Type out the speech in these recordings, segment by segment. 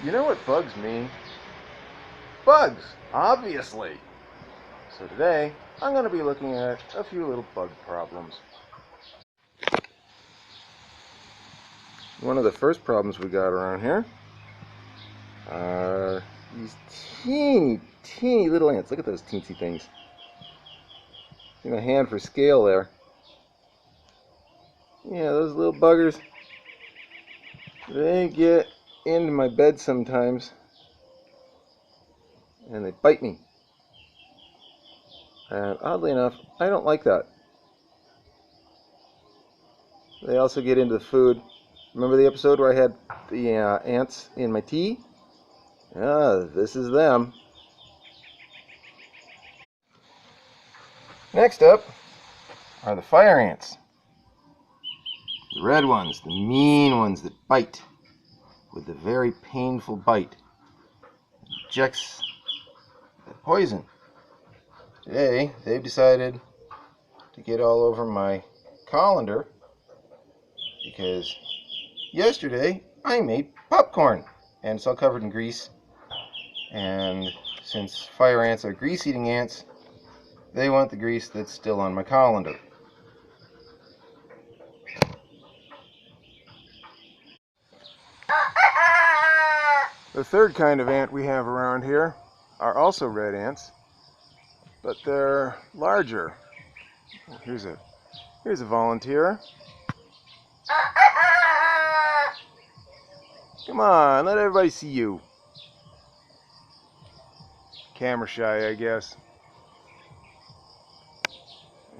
You know what bugs mean? Bugs, obviously. So today, I'm going to be looking at a few little bug problems. One of the first problems we got around here are these teeny little ants. Look at those teensy things. Give me a hand for scale there. Yeah, those little buggers, they get into my bed sometimes and they bite me. And oddly enough, I don't like that. They also get into the food. Remember the episode where I had the ants in my tea? This is them. Next up are the fire ants. The red ones, the mean ones that bite with the very painful bite. Injects the poison. Today, they've decided to get all over my colander because yesterday I made popcorn and it's all covered in grease. And since fire ants are grease-eating ants, they want the grease that's still on my colander. The third kind of ant we have around here are also red ants, but they're larger. Here's a volunteer. Come on, let everybody see you. Camera shy, I guess.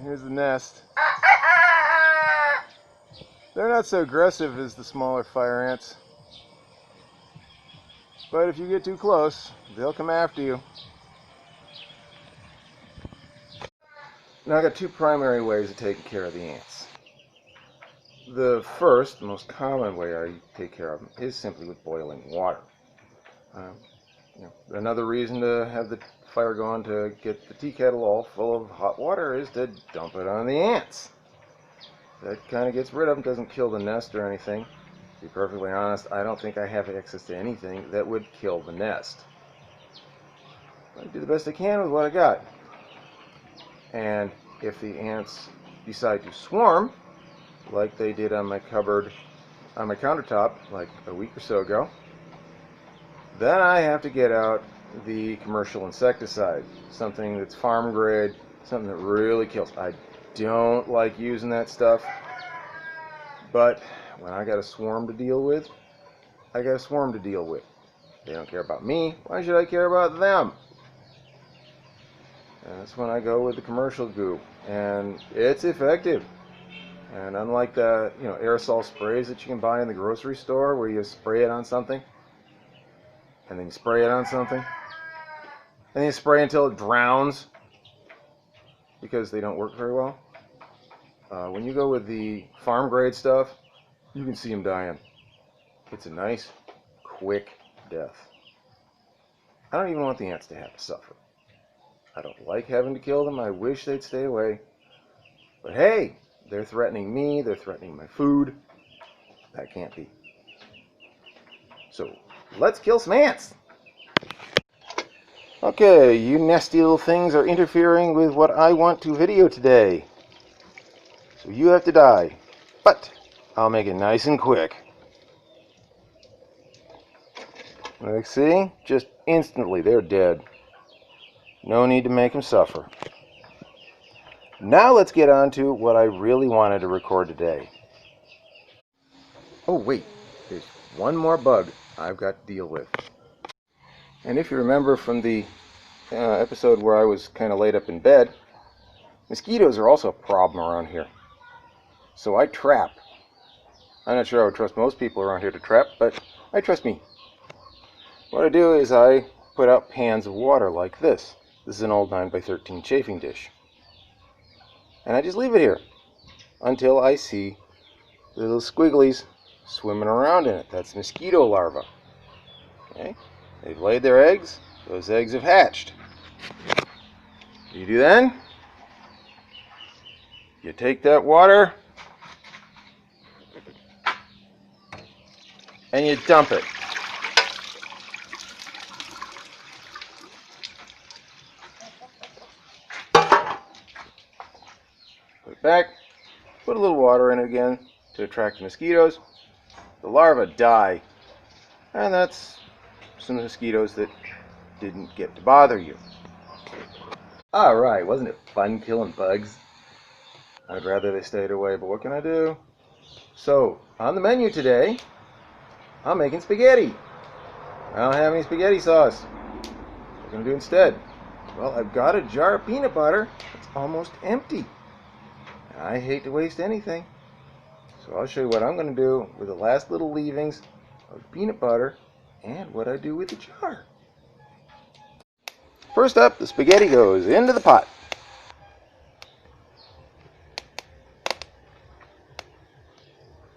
Here's the nest. They're not so aggressive as the smaller fire ants, but if you get too close, they'll come after you. Now, I've got two primary ways of taking care of the ants. The first, the most common way I take care of them is simply with boiling water. Another reason to have the fire going to get the tea kettle all full of hot water is to dump it on the ants. That kind of gets rid of them, doesn't kill the nest or anything. To be perfectly honest, I don't think I have access to anything that would kill the nest. I do the best I can with what I got. And if the ants decide to swarm, like they did on my cupboard, on my countertop, like a week or so ago, then I have to get out the commercial insecticide, something that's farm grade, something that really kills. I don't like using that stuff, but when I got a swarm to deal with, I got a swarm to deal with. They don't care about me. Why should I care about them? And that's when I go with the commercial goo, and it's effective. And unlike the aerosol sprays that you can buy in the grocery store, where you spray it on something, and then you spray it on something, and then you spray until it drowns, because they don't work very well. When you go with the farm grade stuff, you can see them dying. It's a nice, quick death. I don't even want the ants to have to suffer. I don't like having to kill them. I wish they'd stay away. But hey, they're threatening me. They're threatening my food. That can't be. So let's kill some ants. Okay, you nasty little things are interfering with what I want to video today. So you have to die. But I'll make it nice and quick. Like, see? Just instantly, they're dead. No need to make them suffer. Now let's get on to what I really wanted to record today. Oh wait, there's one more bug I've got to deal with. And if you remember from the episode where I was kind of laid up in bed, mosquitoes are also a problem around here. So I trap. I'm not sure I would trust most people around here to trap, but I trust me. What I do is I put out pans of water like this. This is an old 9x13 chafing dish. And I just leave it here until I see the little squigglies swimming around in it. That's mosquito larvae. Okay? They've laid their eggs. Those eggs have hatched. What do you do then? You take that water and you dump it. back, put a little water in it again to attract the mosquitoes. The larvae die, and that's some mosquitoes that didn't get to bother you. Alright, wasn't it fun killing bugs? I'd rather they stayed away, but what can I do? So, on the menu today, I'm making spaghetti. I don't have any spaghetti sauce. What am I going to do instead? Well, I've got a jar of peanut butter. It's almost empty. And I hate to waste anything. So I'll show you what I'm going to do with the last little leavings of the peanut butter and what I do with the jar. First up, the spaghetti goes into the pot.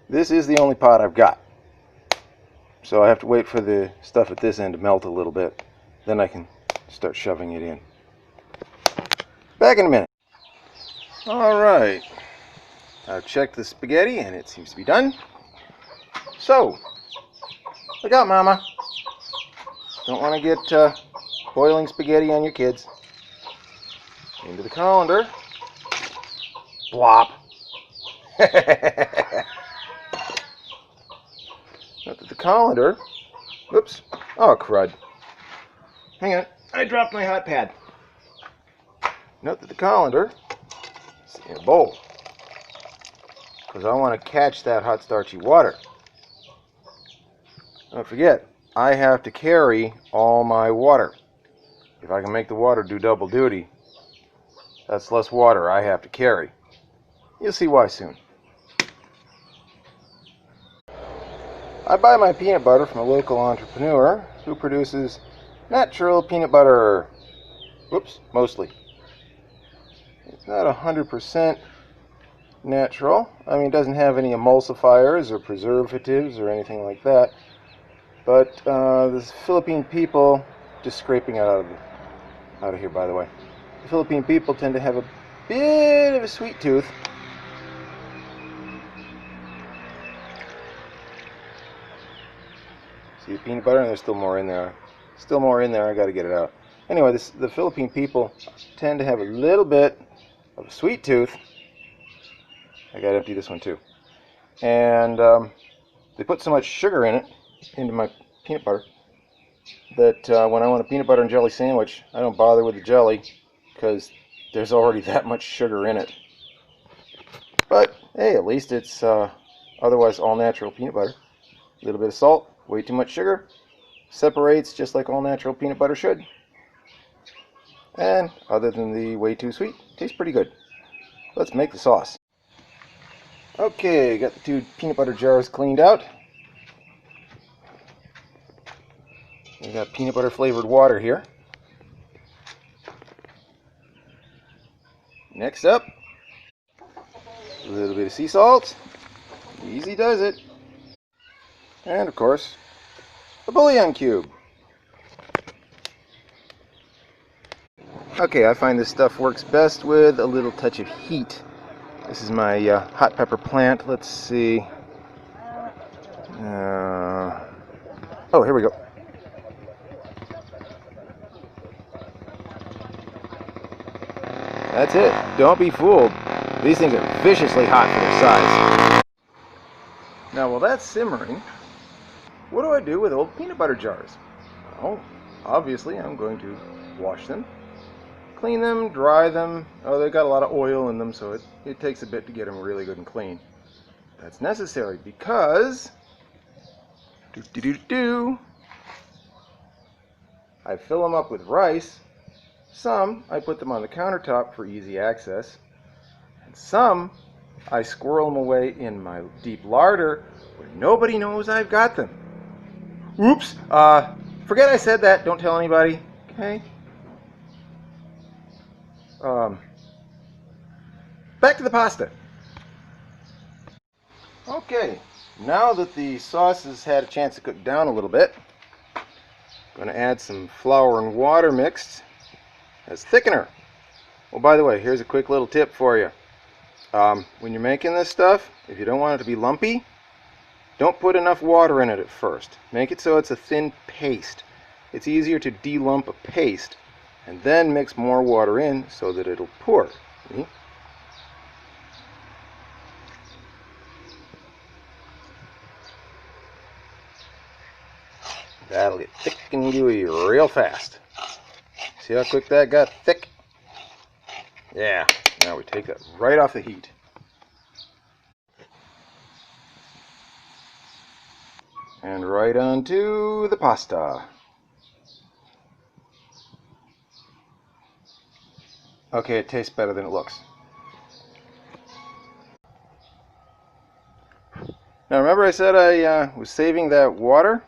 This is the only pot I've got. So I have to wait for the stuff at this end to melt a little bit. Then I can start shoving it in. Back in a minute. Alright. I've checked the spaghetti and it seems to be done. So, look out, Mama. Don't want to get boiling spaghetti on your kids. Into the colander. Blop. Note that the colander, whoops, oh crud. Hang on, I dropped my hot pad. Note that the colander is in a bowl, because I want to catch that hot starchy water. Don't forget, I have to carry all my water. If I can make the water do double duty, that's less water I have to carry. You'll see why soon. I buy my peanut butter from a local entrepreneur who produces natural peanut butter. Whoops, mostly. It's not 100% natural. I mean, it doesn't have any emulsifiers or preservatives or anything like that. But the Philippine people, just scraping it out of here, by the way. The Philippine people tend to have a bit of a sweet tooth. See the peanut butter, and there's still more in there. Still more in there. I got to get it out. Anyway, the Philippine people tend to have a little bit of a sweet tooth. I got to empty this one too. And they put so much sugar in it, into my peanut butter, that when I want a peanut butter and jelly sandwich, I don't bother with the jelly because there's already that much sugar in it. But hey, at least it's otherwise all natural peanut butter. A little bit of salt, way too much sugar, separates just like all natural peanut butter should. And other than the way too sweet, tastes pretty good. Let's make the sauce. Okay, got the two peanut butter jars cleaned out. We got peanut butter flavored water here. Next up, a little bit of sea salt. Easy does it. And of course, a bouillon cube. Okay, I find this stuff works best with a little touch of heat. This is my hot pepper plant. Let's see. Oh, here we go. That's it. Don't be fooled. These things are viciously hot for their size. Now, while that's simmering, what do I do with old peanut butter jars? Well, obviously, I'm going to wash them, clean them, dry them. Oh, they've got a lot of oil in them, so it takes a bit to get them really good and clean. That's necessary because I fill them up with rice. Some I put them on the countertop for easy access, and some I squirrel them away in my deep larder where nobody knows I've got them. Oops, forget I said that. Don't tell anybody, okay? Back to the pasta. Okay, now that the sauce has had a chance to cook down a little bit, I'm going to add some flour and water mixed as thickener. Oh, by the way, here's a quick little tip for you. When you're making this stuff, if you don't want it to be lumpy, don't put enough water in it at first. Make it so it's a thin paste. It's easier to de-lump a paste and then mix more water in so that it'll pour. See? That'll get thick and gooey real fast. See how quick that got thick? Yeah, now we take that right off the heat. And right onto the pasta. Okay, it tastes better than it looks. Now remember I said I was saving that water?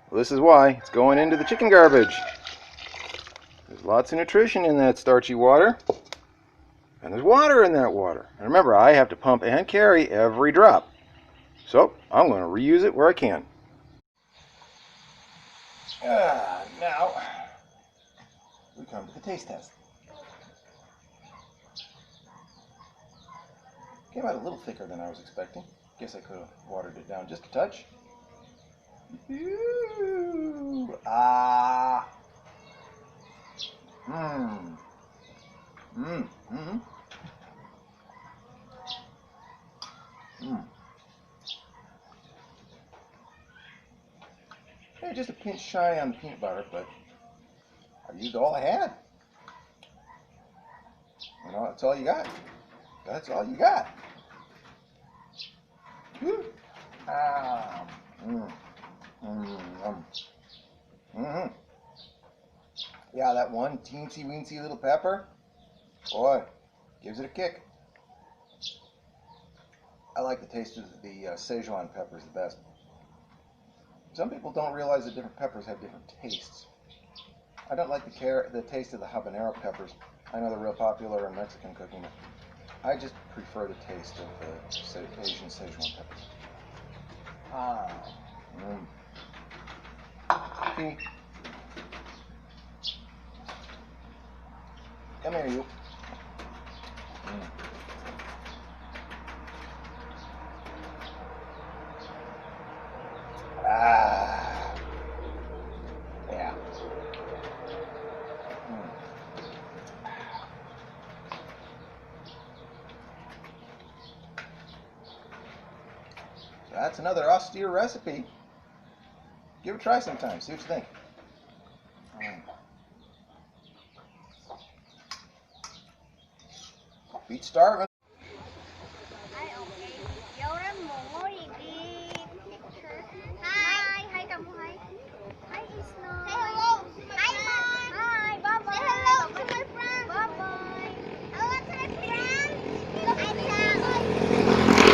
Well, this is why. It's going into the chicken garbage. There's lots of nutrition in that starchy water. And there's water in that water. And remember, I have to pump and carry every drop. So I'm going to reuse it where I can. Now we come to the taste test. Came out a little thicker than I was expecting. Guess I could have watered it down just a touch. Ooh, ah. Mmm. Mmm. Mmm. Mmm. Hey, just a pinch shy on the peanut butter, but I used all I had. You know, that's all you got. That's all you got. Woo. Ah. Mmm. Mmm. Mmm. Yeah, that one teensy weensy little pepper, boy, gives it a kick. I like the taste of the Szechuan peppers the best. Some people don't realize that different peppers have different tastes. I don't like the taste of the habanero peppers. I know they're real popular in Mexican cooking. I just prefer the taste of the Asian Szechuan peppers. Ah. See? Come here, you. Ah. Yeah. So that's another austere recipe. Give it a try sometime. See what you think. Beat starving.